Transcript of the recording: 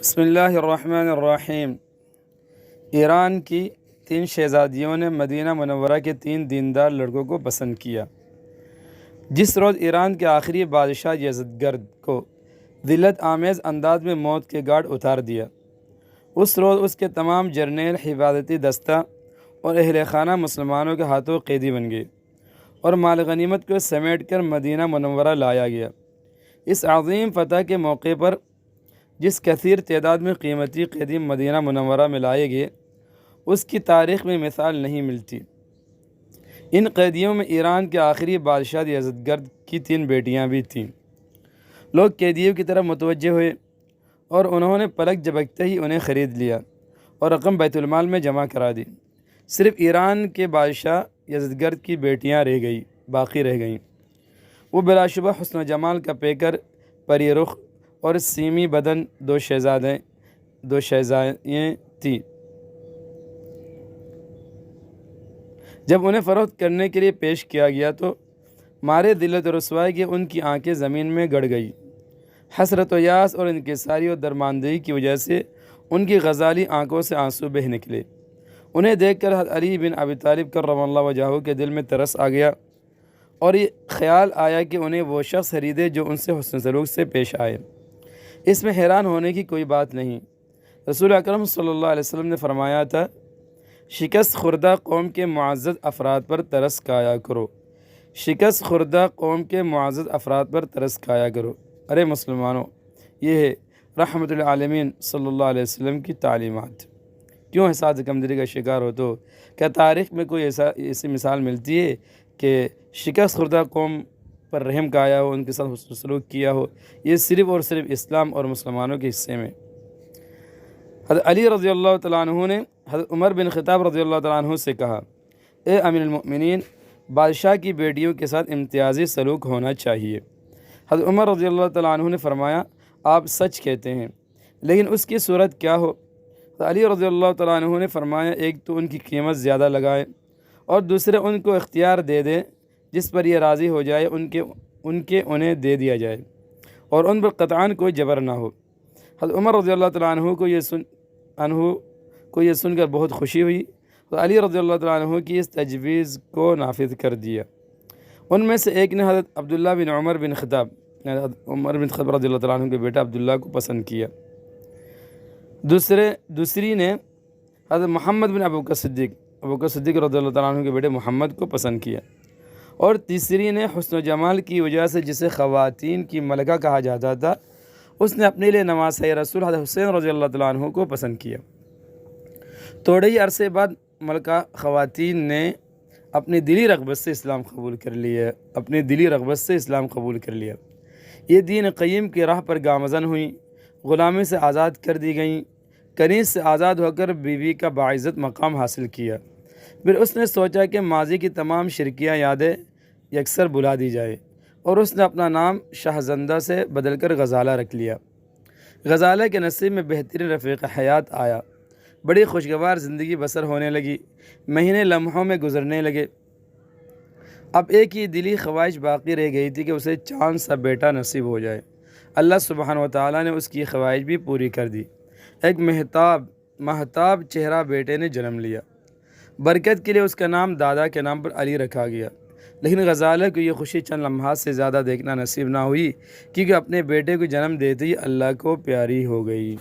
بسم اللہ الرحمن الرحیم۔ ایران کی 3 شہزادیوں نے مدینہ منورہ کے 3 دیندار لڑکوں کو پسند کیا۔ جس روز ایران کے آخری بادشاہ یزدگرد کو ذلت آمیز انداز میں موت کے گھاٹ اتار دیا، اس روز اس کے تمام جرنیل، حفاظتی دستہ اور اہل خانہ مسلمانوں کے ہاتھوں قیدی بن گئے اور مال غنیمت کو سمیٹ کر مدینہ منورہ لایا گیا۔ اس عظیم فتح کے موقع پر جس کثیر تعداد میں قیمتی قیدی مدینہ منورہ میں لائے گئے، اس کی تاریخ میں مثال نہیں ملتی۔ ان قیدیوں میں ایران کے آخری بادشاہ یزدگرد کی 3 بیٹیاں بھی تھیں۔ لوگ قیدیوں کی طرف متوجہ ہوئے اور انہوں نے پلک جھپکتے ہی انہیں خرید لیا اور رقم بیت المال میں جمع کرا دی۔ صرف ایران کے بادشاہ یزدگرد کی بیٹیاں باقی رہ گئیں۔ وہ بلا شبہ حسن و جمال کا پیکر، پری رخ اور سیمی بدن 2 شہزادیاں تھیں۔ جب انہیں فروخت کرنے کے لیے پیش کیا گیا تو مارے ذلت و رسوائی کے ان کی آنکھیں زمین میں گڑ گئی۔ حسرت و یاس اور انکساری و درماندگی کی وجہ سے ان کی غزالی آنکھوں سے آنسو بہہ نکلے۔ انہیں دیکھ کر حضرت علی بن ابی طالب کرم اللہ وجہہ کے دل میں ترس آ گیا اور یہ خیال آیا کہ انہیں وہ شخص خریدے جو ان سے حسن سلوک سے پیش آئے۔ اس میں حیران ہونے کی کوئی بات نہیں۔ رسول اکرم صلی اللہ علیہ وسلم نے فرمایا تھا، شکست خوردہ قوم کے معزز افراد پر ترس کھایا کرو، شکست خوردہ قوم کے معزز افراد پر ترس کھایا کرو۔ ارے مسلمانوں، یہ ہے رحمت العالمین صلی اللہ علیہ وسلم کی تعلیمات۔ کیوں احساس کمتری کا شکار ہو؟ تو کیا تاریخ میں کوئی ایسی مثال ملتی ہے کہ شکست خوردہ قوم پر رحم کھایا ہو، ان کے ساتھ حسن سلوک کیا ہو؟ یہ صرف اور صرف اسلام اور مسلمانوں کے حصے میں۔ حضرت علی رضی اللہ تعالیٰ عنہ نے حضرت عمر بن خطاب رضی اللہ تعالیٰ عنہ سے کہا، اے امیر المؤمنین، بادشاہ کی بیٹیوں کے ساتھ امتیازی سلوک ہونا چاہیے۔ حضرت عمر رضی اللہ تعالیٰ عنہ نے فرمایا، آپ سچ کہتے ہیں، لیکن اس کی صورت کیا ہو؟ حضرت علی رضی اللہ تعالیٰ عنہ نے فرمایا، ایک تو ان کی قیمت زیادہ لگائے اور دوسرے ان کو اختیار دے دیں، جس پر یہ راضی ہو جائے انہیں دے دیا جائے اور ان پر قطعاً کوئی جبر نہ ہو۔ حضرت عمر رضی اللہ تعالیٰ عنہ کو یہ سن کر بہت خوشی ہوئی تو علی رضی اللہ تعالیٰ عنہ کی اس تجویز کو نافذ کر دیا۔ ان میں سے ایک نے حضرت عبداللہ بن عمر بن خطاب رضی اللہ تعالیٰ عنہ کے بیٹا عبداللہ کو پسند کیا، دوسری نے حضرت محمد بن ابو بکر صدیق رضی اللہ تعالیٰ عنہ کے بیٹے محمد کو پسند کیا، اور تیسری نے حسن و جمال کی وجہ سے جسے خواتین کی ملکہ کہا جاتا تھا، اس نے اپنے لیے نواسۂ رسول حضرت حسین رضی اللہ تعالیٰ عنہ کو پسند کیا۔ تھوڑے ہی عرصے بعد ملکہ خواتین نے اپنی دلی رغبت سے اسلام قبول کر لیا۔ یہ دین قیم کی راہ پر گامزن ہوئیں، غلامی سے آزاد کر دی گئیں، کنیز سے آزاد ہو کر بیوی کا باعزت مقام حاصل کیا۔ پھر اس نے سوچا کہ ماضی کی تمام شرکیہ یادیں یکسر بلا دی جائے، اور اس نے اپنا نام شاہزندہ سے بدل کر غزالہ رکھ لیا۔ غزالہ کے نصیب میں بہترین رفیق حیات آیا، بڑی خوشگوار زندگی بسر ہونے لگی، مہینے لمحوں میں گزرنے لگے۔ اب ایک ہی دلی خواہش باقی رہ گئی تھی کہ اسے چاند سا بیٹا نصیب ہو جائے۔ اللہ سبحانہ و تعالیٰ نے اس کی خواہش بھی پوری کر دی۔ ایک مہتاب چہرہ بیٹے نے جنم لیا۔ برکت کے لیے اس کا نام دادا کے نام پر علی رکھا گیا، لیکن غزالہ کو یہ خوشی چند لمحات سے زیادہ دیکھنا نصیب نہ ہوئی، کیونکہ اپنے بیٹے کو جنم دیتے ہی اللہ کو پیاری ہو گئی۔